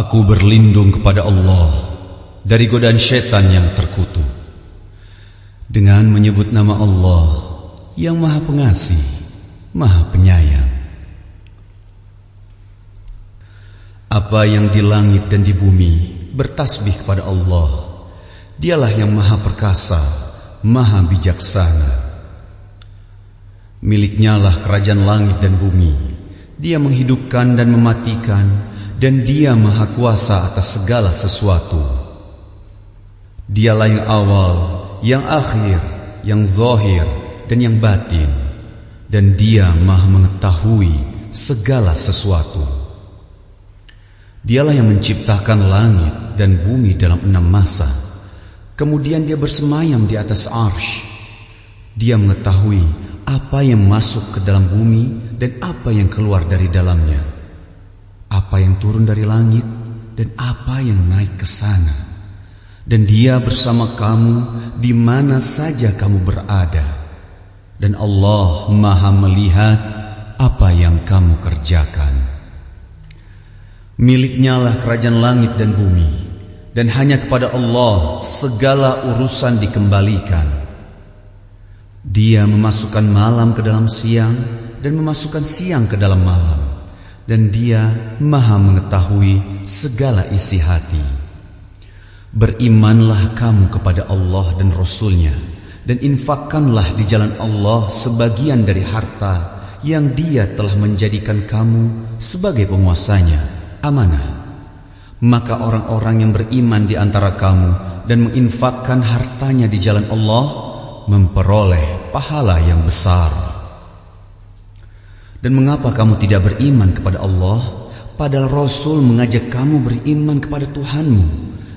Aku berlindung kepada Allah dari godaan syaitan yang terkutuk dengan menyebut nama Allah yang Maha Pengasih, Maha Penyayang. Apa yang di langit dan di bumi bertasbih kepada Allah. Dialah yang Maha Perkasa, Maha Bijaksana. Miliknyalah kerajaan langit dan bumi. Dia menghidupkan dan mematikan, dan Dia Maha Kuasa atas segala sesuatu. Dialah yang awal, yang akhir, yang zahir, dan yang batin. Dan Dia Maha mengetahui segala sesuatu. Dialah yang menciptakan langit dan bumi dalam 6 masa. Kemudian Dia bersemayam di atas arsy. Dia mengetahui apa yang masuk ke dalam bumi dan apa yang keluar dari dalamnya, apa yang turun dari langit dan apa yang naik ke sana. Dan Dia bersama kamu di mana saja kamu berada. Dan Allah Maha melihat apa yang kamu kerjakan. Miliknyalah kerajaan langit dan bumi, dan hanya kepada Allah segala urusan dikembalikan. Dia memasukkan malam ke dalam siang dan memasukkan siang ke dalam malam. Dan Dia Maha mengetahui segala isi hati. Berimanlah kamu kepada Allah dan Rasul-Nya, dan infakkanlah di jalan Allah sebagian dari harta yang Dia telah menjadikan kamu sebagai penguasanya, amanah. Maka orang-orang yang beriman di antara kamu dan menginfakkan hartanya di jalan Allah memperoleh pahala yang besar. Dan mengapa kamu tidak beriman kepada Allah, padahal Rasul mengajak kamu beriman kepada Tuhanmu,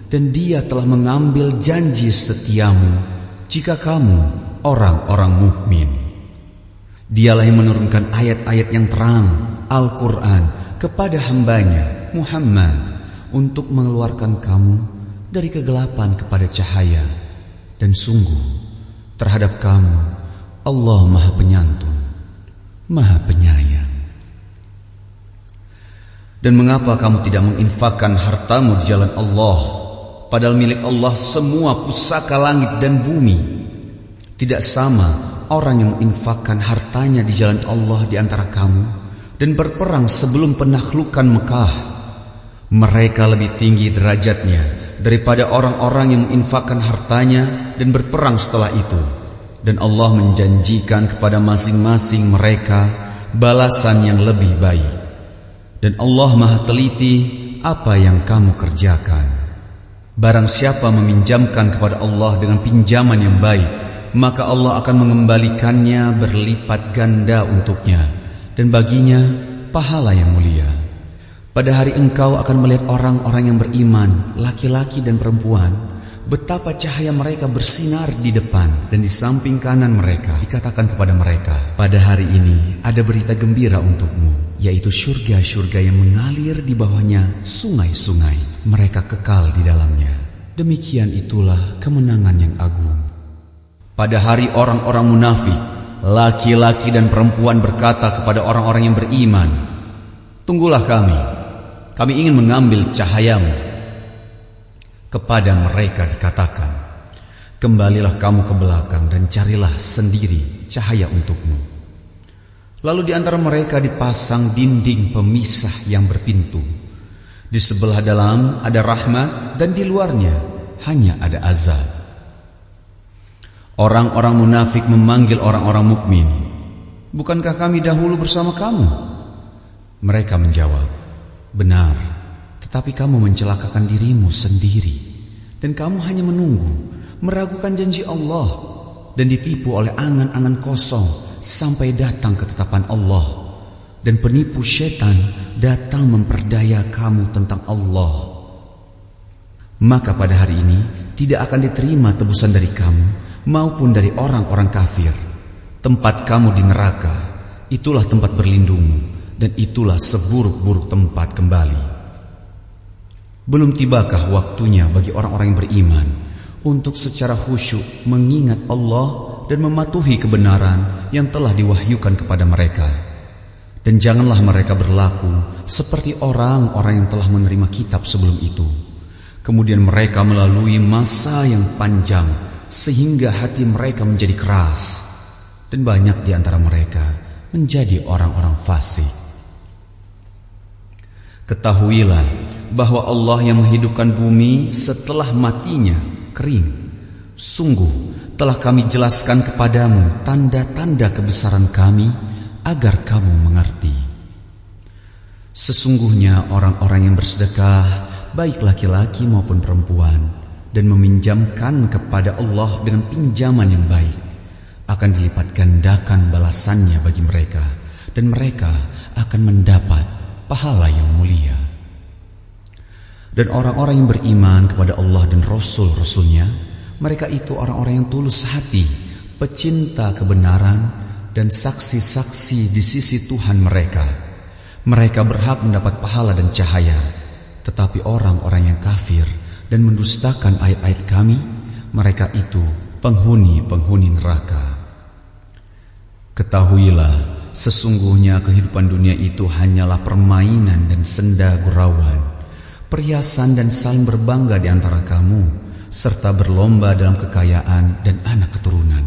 dan Dia telah mengambil janji setiamu jika kamu orang-orang mukmin. Dialah yang menurunkan ayat-ayat yang terang, Al-Quran, kepada hambanya Muhammad untuk mengeluarkan kamu dari kegelapan kepada cahaya. Dan sungguh terhadap kamu Allah Maha Penyantun, Maha Penyayang. Dan mengapa kamu tidak menginfakkan hartamu di jalan Allah, padahal milik Allah semua pusaka langit dan bumi? Tidak sama orang yang menginfakkan hartanya di jalan Allah di antara kamu dan berperang sebelum penaklukan Mekah. Mereka lebih tinggi derajatnya daripada orang-orang yang menginfakkan hartanya dan berperang setelah itu. Dan Allah menjanjikan kepada masing-masing mereka balasan yang lebih baik. Dan Allah Maha teliti apa yang kamu kerjakan. Barang siapa meminjamkan kepada Allah dengan pinjaman yang baik, maka Allah akan mengembalikannya berlipat ganda untuknya, dan baginya pahala yang mulia. Pada hari engkau akan melihat orang-orang yang beriman, laki-laki dan perempuan, betapa cahaya mereka bersinar di depan dan di samping kanan mereka. Dikatakan kepada mereka, pada hari ini ada berita gembira untukmu, yaitu surga-surga yang mengalir di bawahnya sungai-sungai. Mereka kekal di dalamnya. Demikian itulah kemenangan yang agung. Pada hari orang-orang munafik, laki-laki dan perempuan berkata kepada orang-orang yang beriman, tunggulah kami ingin mengambil cahayamu. Kepada mereka dikatakan, kembalilah kamu ke belakang dan carilah sendiri cahaya untukmu. Lalu di antara mereka dipasang dinding pemisah yang berpintu. Di sebelah dalam ada rahmat dan di luarnya hanya ada azab. Orang-orang munafik memanggil orang-orang mukmin, bukankah kami dahulu bersama kamu? Mereka menjawab, benar, tetapi kamu mencelakakan dirimu sendiri, dan kamu hanya menunggu, meragukan janji Allah, dan ditipu oleh angan-angan kosong sampai datang ketetapan Allah. Dan penipu syaitan datang memperdaya kamu tentang Allah. Maka pada hari ini tidak akan diterima tebusan dari kamu maupun dari orang-orang kafir. Tempat kamu di neraka, itulah tempat berlindungmu, dan itulah seburuk-buruk tempat kembali. Belum tibakah waktunya bagi orang-orang yang beriman untuk secara khusyuk mengingat Allah dan mematuhi kebenaran yang telah diwahyukan kepada mereka? Dan janganlah mereka berlaku seperti orang-orang yang telah menerima kitab sebelum itu. Kemudian mereka melalui masa yang panjang sehingga hati mereka menjadi keras, dan banyak di antara mereka menjadi orang-orang fasik. Ketahuilah bahwa Allah yang menghidupkan bumi setelah matinya kering. Sungguh telah kami jelaskan kepadamu tanda-tanda kebesaran kami agar kamu mengerti. Sesungguhnya orang-orang yang bersedekah, baik laki-laki maupun perempuan, dan meminjamkan kepada Allah dengan pinjaman yang baik, akan dilipat gandakan balasannya bagi mereka, dan mereka akan mendapat pahala yang mulia. Dan orang-orang yang beriman kepada Allah dan Rasul-Rasulnya, mereka itu orang-orang yang tulus hati, pecinta kebenaran, dan saksi-saksi di sisi Tuhan mereka. Mereka berhak mendapat pahala dan cahaya. Tetapi orang-orang yang kafir dan mendustakan ayat-ayat kami, mereka itu penghuni-penghuni neraka. Ketahuilah, sesungguhnya kehidupan dunia itu hanyalah permainan dan senda gurauan, perhiasan dan saling berbangga di antara kamu, serta berlomba dalam kekayaan dan anak keturunan.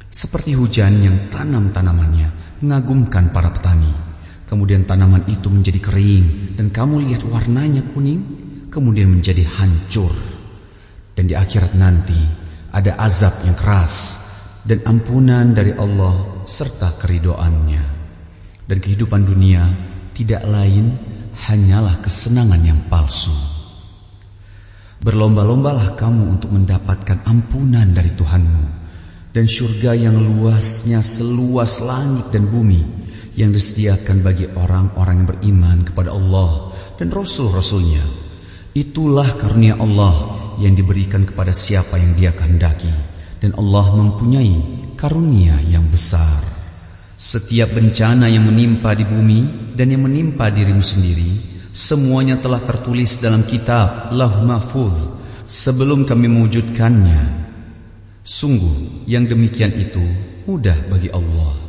Seperti hujan yang tanam-tanamannya mengagumkan para petani. Kemudian tanaman itu menjadi kering, dan kamu lihat warnanya kuning, kemudian menjadi hancur. Dan di akhirat nanti ada azab yang keras dan ampunan dari Allah serta keridhoannya. Dan kehidupan dunia tidak lain hanyalah kesenangan yang palsu. Berlomba-lombalah kamu untuk mendapatkan ampunan dari Tuhanmu, dan surga yang luasnya seluas langit dan bumi, yang disediakan bagi orang-orang yang beriman kepada Allah dan Rasul-Rasulnya. Itulah karunia Allah yang diberikan kepada siapa yang Dia kehendaki, dan Allah mempunyai karunia yang besar. Setiap bencana yang menimpa di bumi dan yang menimpa dirimu sendiri, semuanya telah tertulis dalam kitab Lauh Mahfuz sebelum kami mewujudkannya. Sungguh yang demikian itu mudah bagi Allah.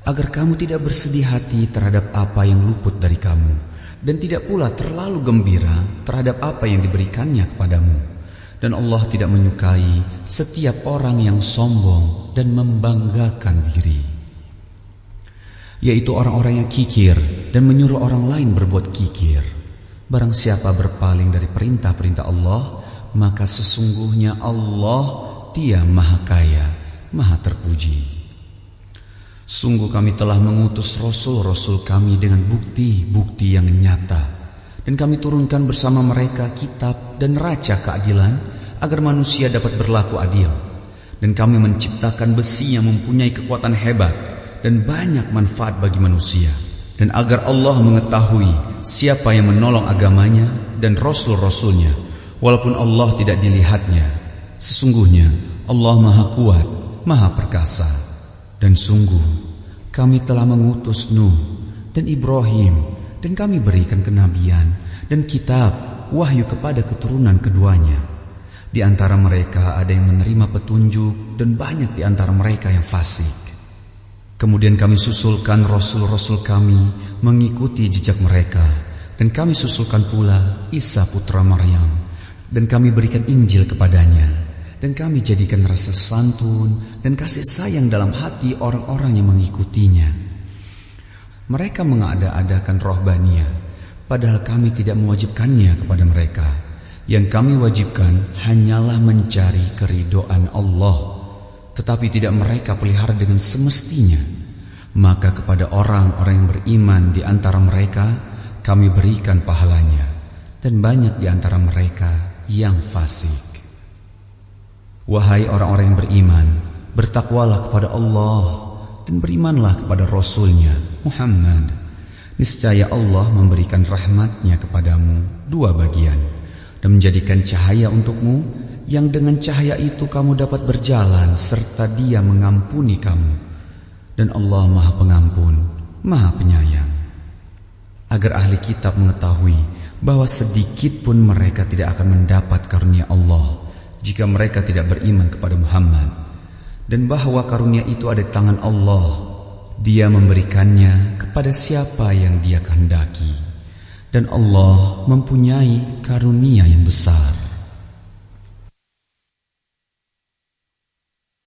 Agar kamu tidak bersedih hati terhadap apa yang luput dari kamu, dan tidak pula terlalu gembira terhadap apa yang diberikannya kepadamu. Dan Allah tidak menyukai setiap orang yang sombong dan membanggakan diri, yaitu orang-orang yang kikir dan menyuruh orang lain berbuat kikir. Barang siapa berpaling dari perintah-perintah Allah, maka sesungguhnya Allah Dia Maha Kaya, Maha Terpuji. Sungguh kami telah mengutus Rasul-Rasul kami dengan bukti-bukti yang nyata, dan kami turunkan bersama mereka kitab dan neraca keadilan agar manusia dapat berlaku adil. Dan kami menciptakan besi yang mempunyai kekuatan hebat dan banyak manfaat bagi manusia, dan agar Allah mengetahui siapa yang menolong agamanya dan Rasul-Rasulnya, walaupun Allah tidak dilihatnya. Sesungguhnya Allah Maha Kuat, Maha Perkasa. Dan sungguh kami telah mengutus Nuh dan Ibrahim, dan kami berikan kenabian dan kitab wahyu kepada keturunan keduanya. Di antara mereka ada yang menerima petunjuk, dan banyak di antara mereka yang fasik. Kemudian kami susulkan Rasul-Rasul kami mengikuti jejak mereka, dan kami susulkan pula Isa putra Maryam, dan kami berikan Injil kepadanya, dan kami jadikan rasa santun dan kasih sayang dalam hati orang-orang yang mengikutinya. Mereka mengada-adakan rohbaniyah, padahal kami tidak mewajibkannya kepada mereka. Yang kami wajibkan hanyalah mencari keridhaan Allah, tetapi tidak mereka pelihara dengan semestinya. Maka kepada orang-orang yang beriman di antara mereka kami berikan pahalanya, dan banyak di antara mereka yang fasik. Wahai orang-orang yang beriman, bertakwalah kepada Allah dan berimanlah kepada Rasulnya Muhammad. Niscaya Allah memberikan rahmatnya kepadamu dua bagian, dan menjadikan cahaya untukmu, yang dengan cahaya itu kamu dapat berjalan serta Dia mengampuni kamu. Dan Allah Maha Pengampun, Maha Penyayang. Agar ahli kitab mengetahui bahwa sedikit pun mereka tidak akan mendapat karunia Allah jika mereka tidak beriman kepada Muhammad, dan bahwa karunia itu ada di tangan Allah, Dia memberikannya kepada siapa yang Dia kehendaki, dan Allah mempunyai karunia yang besar.